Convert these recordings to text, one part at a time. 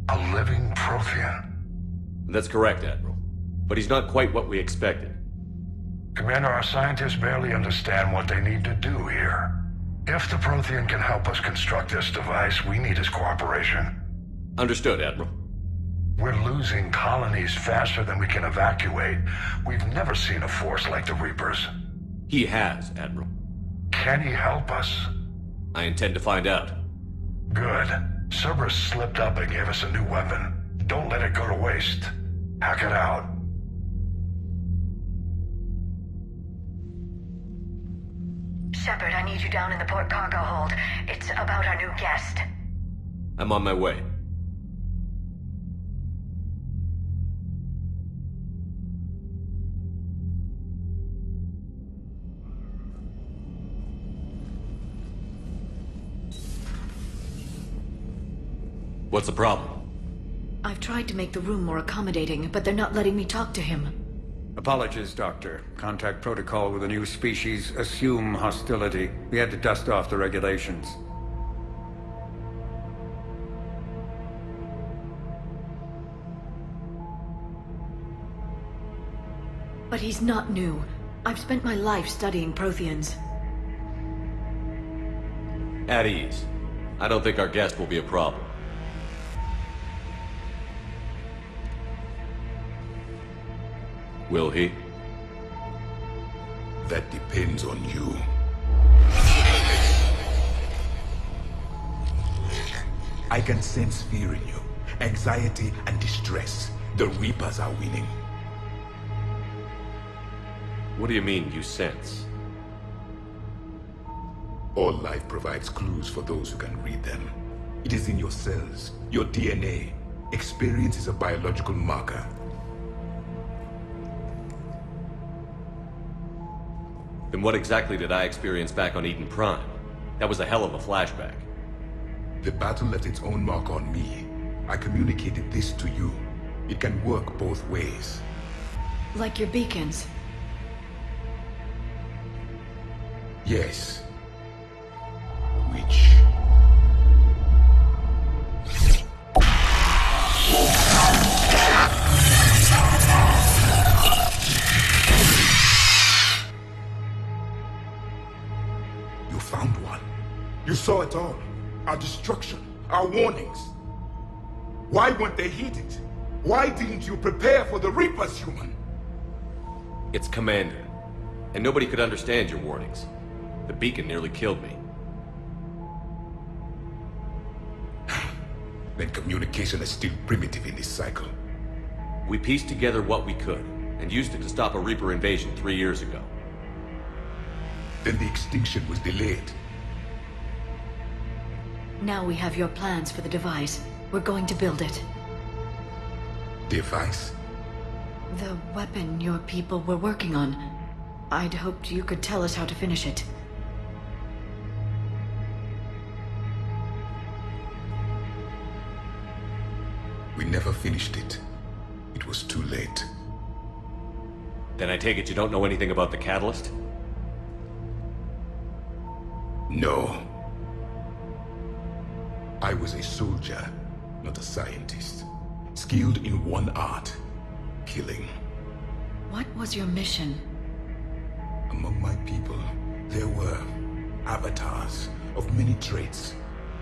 A living Prothean. That's correct, Admiral. But he's not quite what we expected. Commander, our scientists barely understand what they need to do here. If the Prothean can help us construct this device, we need his cooperation. Understood, Admiral. We're losing colonies faster than we can evacuate. We've never seen a force like the Reapers. He has, Admiral. Can he help us? I intend to find out. Good. Cerberus slipped up and gave us a new weapon. Don't let it go to waste. Hack it out. Shepard, I need you down in the port cargo hold. It's about our new guest. I'm on my way. What's the problem? I've tried to make the room more accommodating, but they're not letting me talk to him. Apologies, Doctor. Contact protocol with a new species. Assume hostility. We had to dust off the regulations. But he's not new. I've spent my life studying Protheans. At ease. I don't think our guest will be a problem. Will he? That depends on you. I can sense fear in you, anxiety and distress. The Reapers are winning. What do you mean, you sense? All life provides clues for those who can read them. It is in your cells, your DNA. Experience is a biological marker. Then what exactly did I experience back on Eden Prime? That was a hell of a flashback. The battle left its own mark on me. I communicated this to you. It can work both ways. Like your beacons. Yes. Which... You found one. You saw it all. Our destruction, our warnings. Why weren't they heeded? Why didn't you prepare for the Reapers, human? It's Commander. And nobody could understand your warnings. The beacon nearly killed me. Then communication is still primitive in this cycle. We pieced together what we could, and used it to stop a Reaper invasion 3 years ago. Then the extinction was delayed. Now we have your plans for the device. We're going to build it. Device? The weapon your people were working on. I'd hoped you could tell us how to finish it. We never finished it. It was too late. Then I take it you don't know anything about the catalyst? No. I was a soldier, not a scientist. Skilled in one art, killing. What was your mission? Among my people, there were avatars of many traits.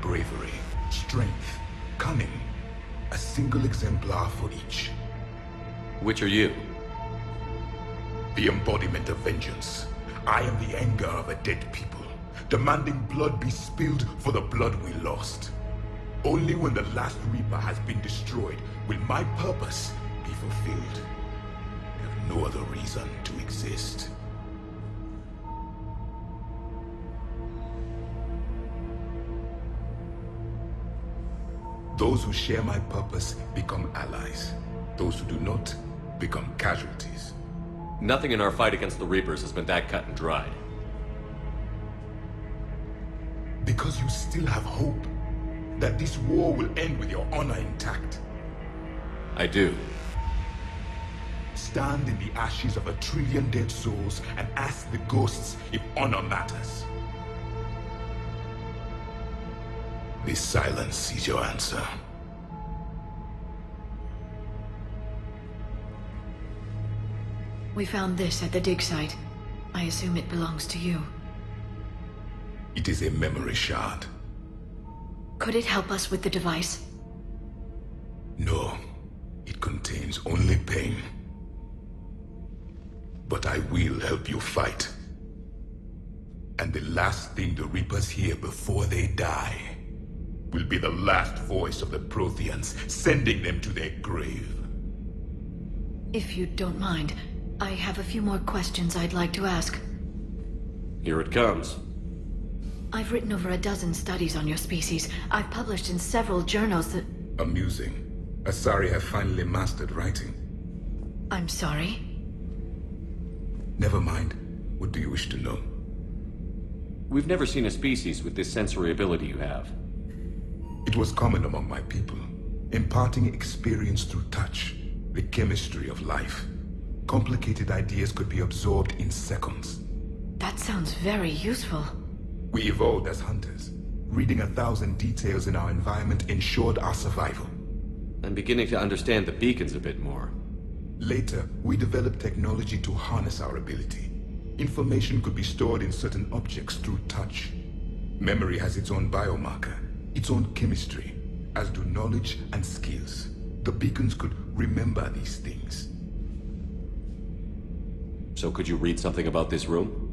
Bravery, strength, cunning. A single exemplar for each. Which are you? The embodiment of vengeance. I am the anger of a dead people, demanding blood be spilled for the blood we lost. Only when the last Reaper has been destroyed will my purpose be fulfilled. I have no other reason to exist. Those who share my purpose become allies. Those who do not become casualties. Nothing in our fight against the Reapers has been that cut and dried. Because you still have hope that this war will end with your honor intact. I do. Stand in the ashes of 1 trillion dead souls and ask the ghosts if honor matters. This silence is your answer. We found this at the dig site. I assume it belongs to you. It is a memory shard. Could it help us with the device? No, it contains only pain. But I will help you fight. And the last thing the Reapers hear before they die will be the last voice of the Protheans, sending them to their grave. If you don't mind, I have a few more questions I'd like to ask. Here it comes. I've written over a dozen studies on your species. I've published in several journals that... Amusing. Asari have finally mastered writing. I'm sorry? Never mind. What do you wish to know? We've never seen a species with this sensory ability you have. It was common among my people, imparting experience through touch, the chemistry of life. Complicated ideas could be absorbed in seconds. That sounds very useful. We evolved as hunters. Reading 1,000 details in our environment ensured our survival. I'm beginning to understand the beacons a bit more. Later, we developed technology to harness our ability. Information could be stored in certain objects through touch. Memory has its own biomarker, its own chemistry, as do knowledge and skills. The beacons could remember these things. So could you read something about this room?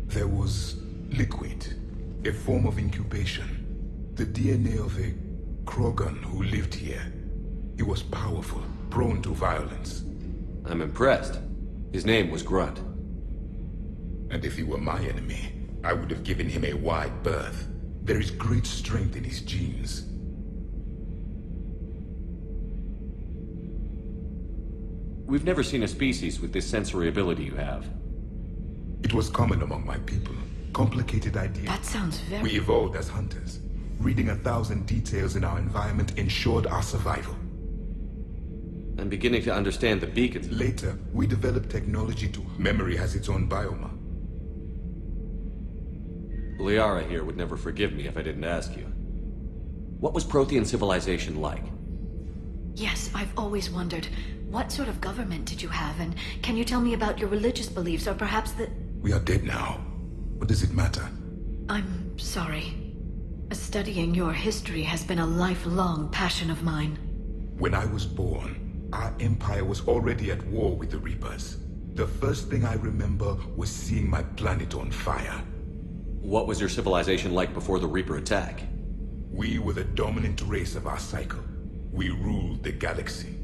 There was liquid, a form of incubation. The DNA of a Krogan who lived here. He was powerful, prone to violence. I'm impressed. His name was Grunt. And if he were my enemy, I would have given him a wide berth. There is great strength in his genes. We've never seen a species with this sensory ability you have. It was common among my people. Complicated ideas. That sounds very... We evolved as hunters. Reading 1,000 details in our environment ensured our survival. I'm beginning to understand the beacons. Later, we developed technology to... Memory has its own biomarker. Liara here would never forgive me if I didn't ask you. What was Prothean civilization like? Yes, I've always wondered. What sort of government did you have, and can you tell me about your religious beliefs, or perhaps the... We are dead now. What does it matter? I'm sorry. Studying your history has been a lifelong passion of mine. When I was born, our empire was already at war with the Reapers. The first thing I remember was seeing my planet on fire. What was your civilization like before the Reaper attack? We were the dominant race of our cycle. We ruled the galaxy.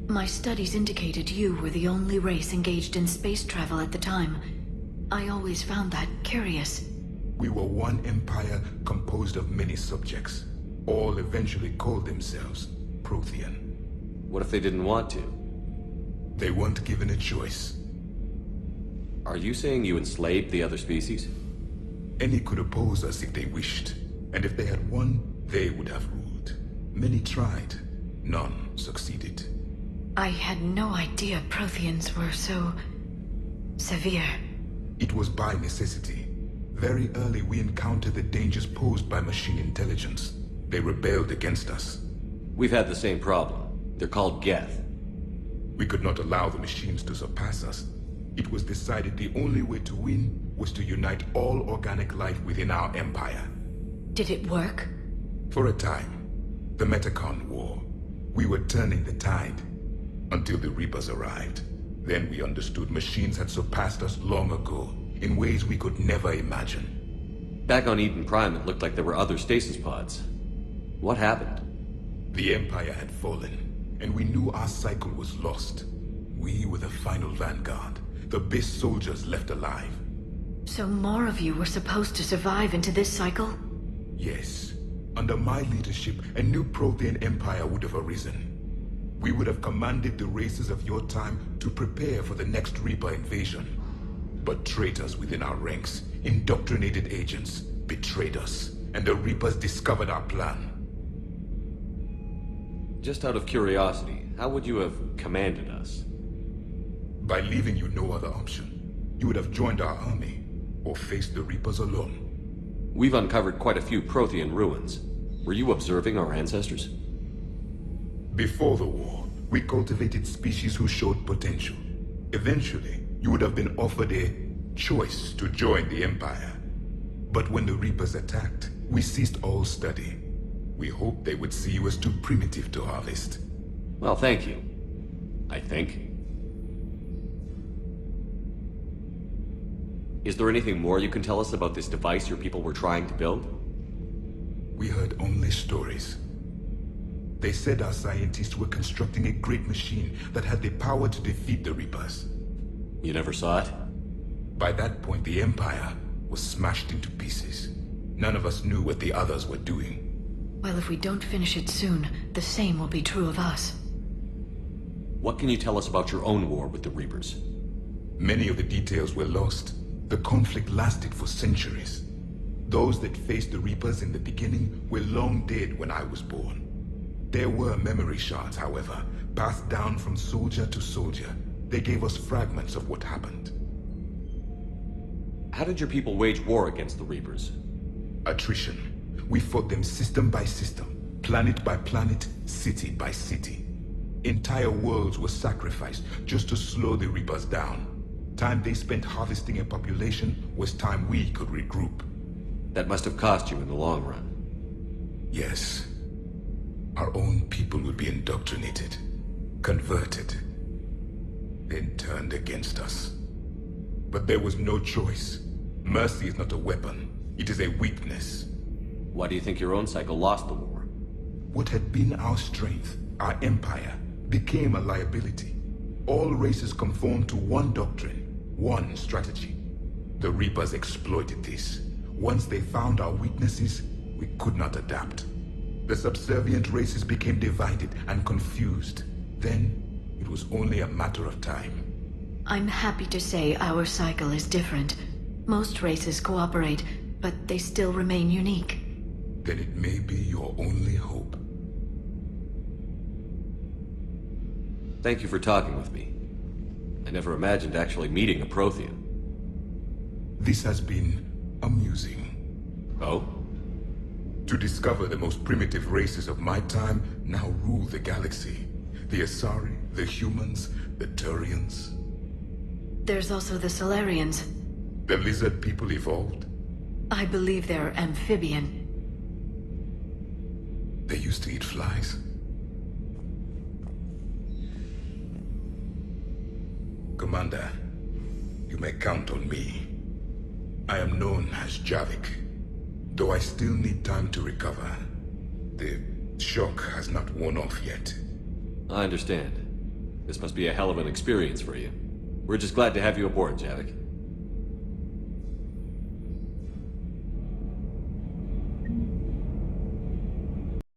My studies indicated you were the only race engaged in space travel at the time. I always found that curious. We were one empire composed of many subjects. All eventually called themselves Prothean. What if they didn't want to? They weren't given a choice. Are you saying you enslaved the other species? Any could oppose us if they wished. And if they had won, they would have ruled. Many tried. None succeeded. I had no idea Protheans were so... severe. It was by necessity. Very early we encountered the dangers posed by machine intelligence. They rebelled against us. We've had the same problem. They're called Geth. We could not allow the machines to surpass us. It was decided the only way to win was to unite all organic life within our empire. Did it work? For a time. The Metacon War. We were turning the tide. Until the Reapers arrived. Then we understood machines had surpassed us long ago, in ways we could never imagine. Back on Eden Prime, it looked like there were other stasis pods. What happened? The Empire had fallen, and we knew our cycle was lost. We were the final vanguard, the best soldiers left alive. So more of you were supposed to survive into this cycle? Yes. Under my leadership, a new Prothean empire would have arisen. We would have commanded the races of your time to prepare for the next Reaper invasion. But traitors within our ranks, indoctrinated agents, betrayed us, and the Reapers discovered our plan. Just out of curiosity, how would you have commanded us? By leaving you no other option. You would have joined our army, or faced the Reapers alone. We've uncovered quite a few Prothean ruins. Were you observing our ancestors? Before the war, we cultivated species who showed potential. Eventually, you would have been offered a choice to join the Empire. But when the Reapers attacked, we ceased all study. We hoped they would see you as too primitive to harvest. Well, thank you. I think. Is there anything more you can tell us about this device your people were trying to build? We heard only stories. They said our scientists were constructing a great machine that had the power to defeat the Reapers. You never saw it? By that point, the Empire was smashed into pieces. None of us knew what the others were doing. Well, if we don't finish it soon, the same will be true of us. What can you tell us about your own war with the Reapers? Many of the details were lost. The conflict lasted for centuries. Those that faced the Reapers in the beginning were long dead when I was born. There were memory shards, however, passed down from soldier to soldier. They gave us fragments of what happened. How did your people wage war against the Reapers? Attrition. We fought them system by system, planet by planet, city by city. Entire worlds were sacrificed just to slow the Reapers down. Time they spent harvesting a population was time we could regroup. That must have cost you in the long run. Yes. Our own people would be indoctrinated, converted, then turned against us. But there was no choice. Mercy is not a weapon. It is a weakness. Why do you think your own cycle lost the war? What had been our strength, our empire, became a liability. All races conformed to one doctrine, one strategy. The Reapers exploited this. Once they found our weaknesses, we could not adapt. The subservient races became divided and confused. Then, it was only a matter of time. I'm happy to say our cycle is different. Most races cooperate, but they still remain unique. Then it may be your only hope. Thank you for talking with me. I never imagined actually meeting a Prothean. This has been amusing. Oh? To discover the most primitive races of my time now rule the galaxy. The Asari, the humans, the Turians. There's also the Solarians. The lizard people evolved. I believe they're amphibian. They used to eat flies. Commander, you may count on me. I am known as Javik, though I still need time to recover. The shock has not worn off yet. I understand. This must be a hell of an experience for you. We're just glad to have you aboard, Javik.